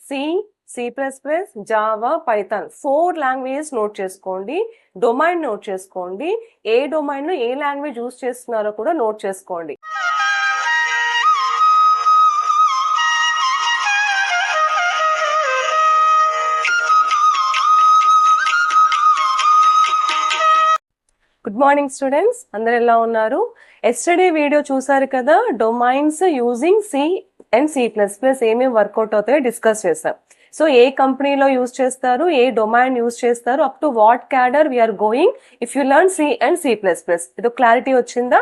C, C plus plus, Java, Python 4 languages note చేసుకోండి. Domain note చేసుకోండి. ఏ డొమైన్లో ఏ లాంగ్వేజ్ యూస్ చేస్తున్నారో కూడా నోట్ చేసుకోండి. గుడ్ మార్నింగ్ స్టూడెంట్స్, అందరు ఎలా ఉన్నారు? ఎస్టర్డే వీడియో చూసారు కదా, domains using C and C plus plus ఏమేమి వర్కౌట్ అవుతాయో డిస్కస్ చేస్తాం. సో ఏ కంపెనీలో యూజ్ చేస్తారు, ఏ డొమైన్ యూజ్ చేస్తారు, up to what cadre we're going if you learn C and C plus plus. ఇది క్లారిటీ వచ్చిందా?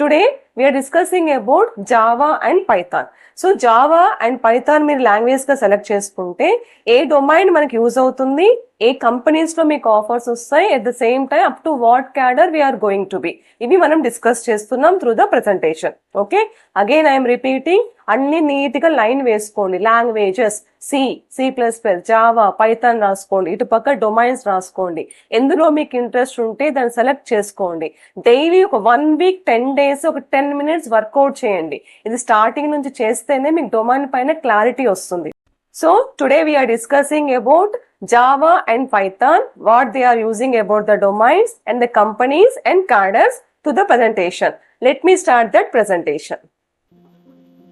Today we're discussing about Java and Python. సో జావా అండ్ పైథాన్ మీరు లాంగ్వేజ్ గా సెలెక్ట్ చేసుకుంటే ఏ డొమైన్ మనకి యూజ్ అవుతుంది, ఏ కంపెనీస్ లో మీకు ఆఫర్స్ వస్తాయి, at the same time up to what cadre we're going to be, ఇవి మనం డిస్కస్ చేస్తున్నాం through the presentation. Okay, again I'm repeating, అన్ని నీట్ గా లైన్ వేసుకోండి. Languages C, C plus plus, Java, Python రాసుకోండి. ఇటు పక్క డొమైన్స్ రాసుకోండి. ఎందులో మీకు ఇంట్రెస్ట్ ఉంటే దాన్ని సెలెక్ట్ చేసుకోండి. డైలీ ఒక 1 వీక్ 10 days ఒక 10 minutes వర్కౌట్ చేయండి. ఇది స్టార్టింగ్ నుంచి చేస్తేనే మీకు డొమైన్ పైన క్లారిటీ వస్తుంది. So today we are discussing about Java and Python, what they are using about the domains and the companies and cadres to the presentation. Let me start that presentation.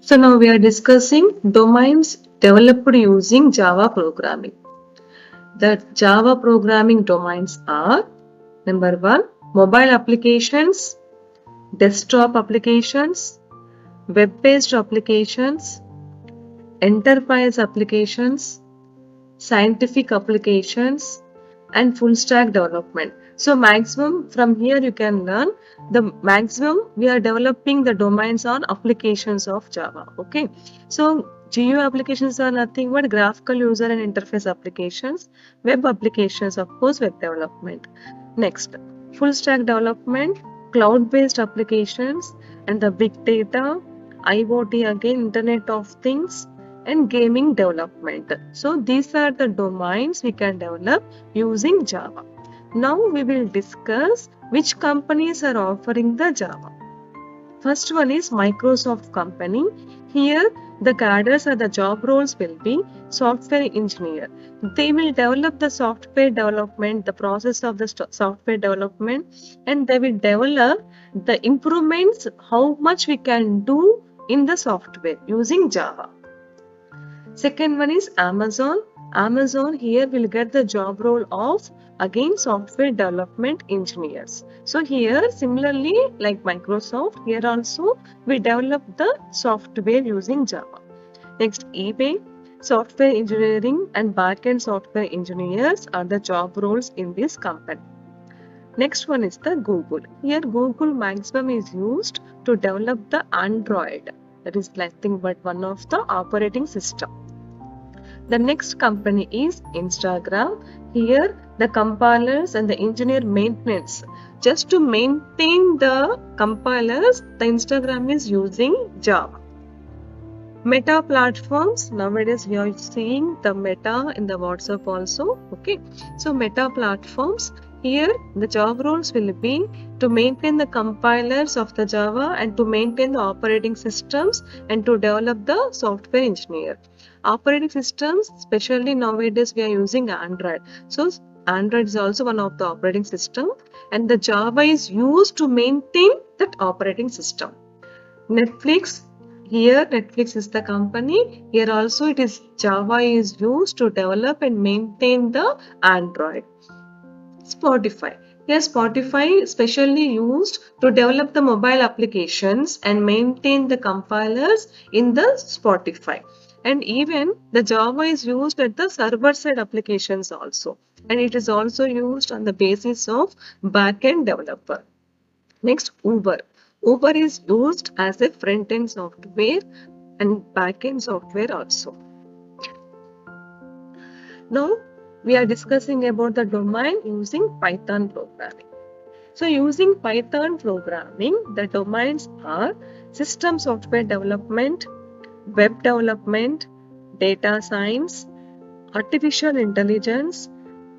So now we are discussing domains developed using Java programming. The Java programming domains are: number 1, mobile applications, desktop applications, web-based applications, enterprise applications, scientific applications, and full stack development. So maximum from here you can learn the maximum we are developing the domains on applications of Java. Okay, so GUI applications are nothing but graphical user and interface applications. Web applications, of course, web development. Next, full stack development, cloud based applications, and the big data, IoT, again Internet of Things, and gaming development. So these are the domains we can develop using Java. Now we will discuss which companies are offering the Java. First one is Microsoft company. Here the cadres or the job roles will be software engineer. They will develop the software development, the process of the software development, and they will develop the improvements, how much we can do in the software using Java. Second one is Amazon. Amazon here will get the job role of again software development engineers. So here similarly like Microsoft, here also we develop the software using Java. Next, eBay, software engineering and backend software engineers are the job roles in this company. Next one is the Google. Here Google maximum is used to develop the Android. That is nothing but one of the operating system. The next company is Instagram. Here the compilers and the engineer maintenance. Just to maintain the compilers, the Instagram is using Java. Meta platforms. Nowadays we are seeing the Meta in the WhatsApp also. Okay, so Meta platforms. Here the job roles will be to maintain the compilers of the Java and to maintain the operating systems and to develop the software engineer. Operating systems, especially nowadays we are using Android. So Android is also one of the operating system and the Java is used to maintain that operating system. Netflix. Here Netflix is the company. Here also it is Java is used to develop and maintain the Android. Spotify. Here Spotify specially used to develop the mobile applications and maintain the compilers in the Spotify. And even the Java is used at the server side applications also. And it is also used on the basis of backend developer. Next, Uber. Uber is used as a front-end software and back-end software also. Now we are discussing about the domain using Python programming. So using Python programming, the domains are system software development, web development, data science, artificial intelligence,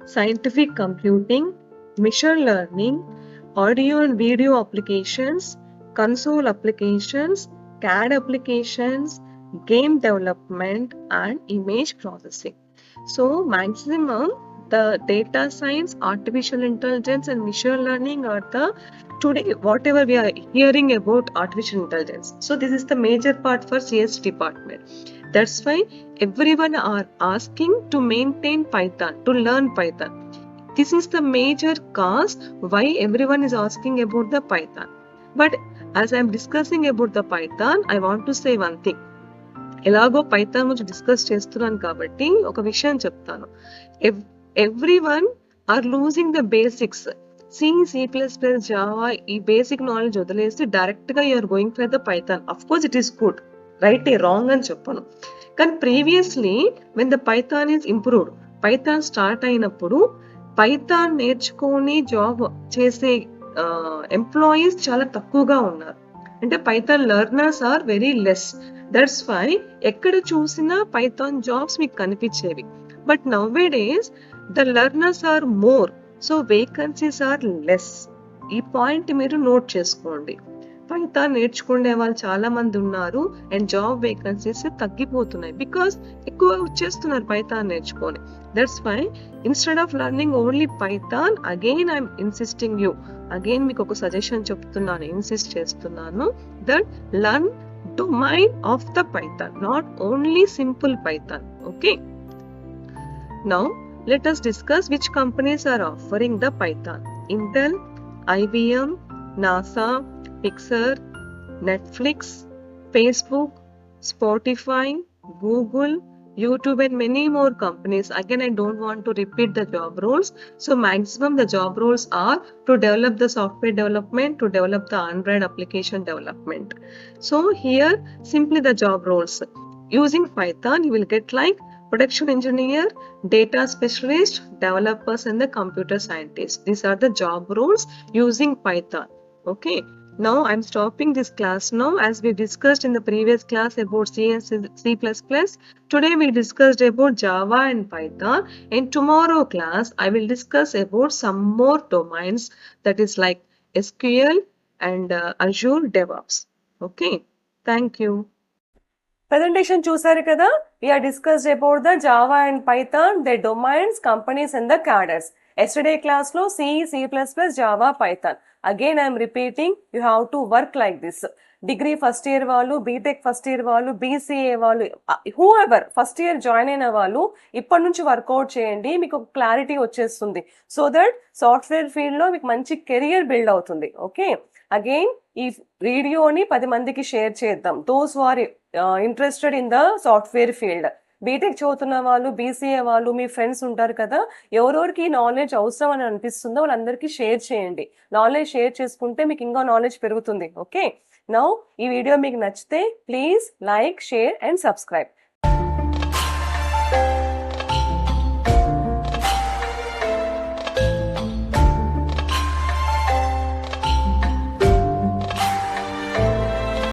scientific computing, machine learning, audio and video applications, console applications, CAD applications, game development, and image processing. So maximum the data science, artificial intelligence, and machine learning are the today whatever we are hearing about artificial intelligence. So this is the major part for CS department. That's why everyone are asking to maintain Python, to learn Python. This is the major cause why everyone is asking about the Python. But as I am discussing about the Python, I want to say one thing. ఎలాగో Python గురించి discuss చేస్తున్నాను కాబట్టి ఒక విషయం చెప్తాను. Everyone are losing the basics. C++, Java ఈ basic knowledge వదిలేసి direct గా you're going for the Python. Of course it is good, right, wrong అని చెప్పను. కానీ previously when the Python is improved, Python start అయినప్పుడు Python నేర్చుకొని job చేసే employees చాలా తక్కువగా ఉన్నారు. అంటే Python learners are very less. That's why ఎక్కడ చూసినా పైథాన్ జాబ్స్ మీకు కనిపించేవి. But nowadays the learners are more, so vacancies are less. ఈ పాయింట్ మీరు నోట్ చేసుకోండి. పైథాన్ నేర్చుకునే వాళ్ళు చాలా మంది ఉన్నారు అండ్ జాబ్ వేకెన్సీస్ తగ్గిపోతున్నాయి బికాస్ ఎక్కువ వచ్చేస్తున్నారు పైథాన్ నేర్చుకొని. That's why instead of learning only Python, again I'm insisting you, again మీకు ఒక సజెషన్ చెప్తున్నాను, ఇన్సిస్ట్ చేస్తున్నాను, that learn domain of the Python, not only simple Python. Okay. Now let us discuss which companies are offering the Python. Intel, IBM, NASA, Pixar, Netflix, Facebook, Spotify, Google, YouTube, and many more companies. Again, I don't want to repeat the job roles. So maximum the job roles are to develop the software development, to develop the Android application development. So here simply the job roles. Using Python, you will get like production engineer, data specialist, developers, and the computer scientists. These are the job roles using Python. Okay. Now I'm stopping this class now, as we discussed in the previous class about C and C++. Today we discussed about Java and Python. In tomorrow class, I will discuss about some more domains, that is like SQL and Azure DevOps. Okay. Thank you. Presentation చూసారు కదా. We are discussed about the Java and Python, their domains, companies, and the cadres. Yesterday class లో C, C++, Java, Python. Again I am repeating, you have to work like this. Degree first year వాళ్ళు, BTech first year వాళ్ళు, BCA వాళ్ళు, who ever first year join అయిన వాళ్ళు ఇప్పటి నుంచి work out చేయండి. మీకు ఒక క్లారిటీ వచ్చేస్తుంది. సో దట్ సాఫ్ట్వేర్ ఫీల్డ్ లో మీకు మంచి కెరియర్ బిల్డ్ అవుతుంది. ఓకే. అగైన్ ఈ వీడియోని 10 మందికి షేర్ చేద్దాం. Those who are interested in the software field. BTech చదువుతున్న వాళ్ళు, బీసీఏ వాళ్ళు, మీ ఫ్రెండ్స్ ఉంటారు కదా, ఎవరెవరికి ఈ నాలెడ్జ్ అవసరం అని అనిపిస్తుందో వాళ్ళందరికీ షేర్ చేయండి. నాలెడ్జ్ షేర్ చేసుకుంటే మీకు ఇంకా నాలెడ్జ్ పెరుగుతుంది. ఓకే. నౌ ఈ వీడియో మీకు నచ్చితే please like, share and subscribe.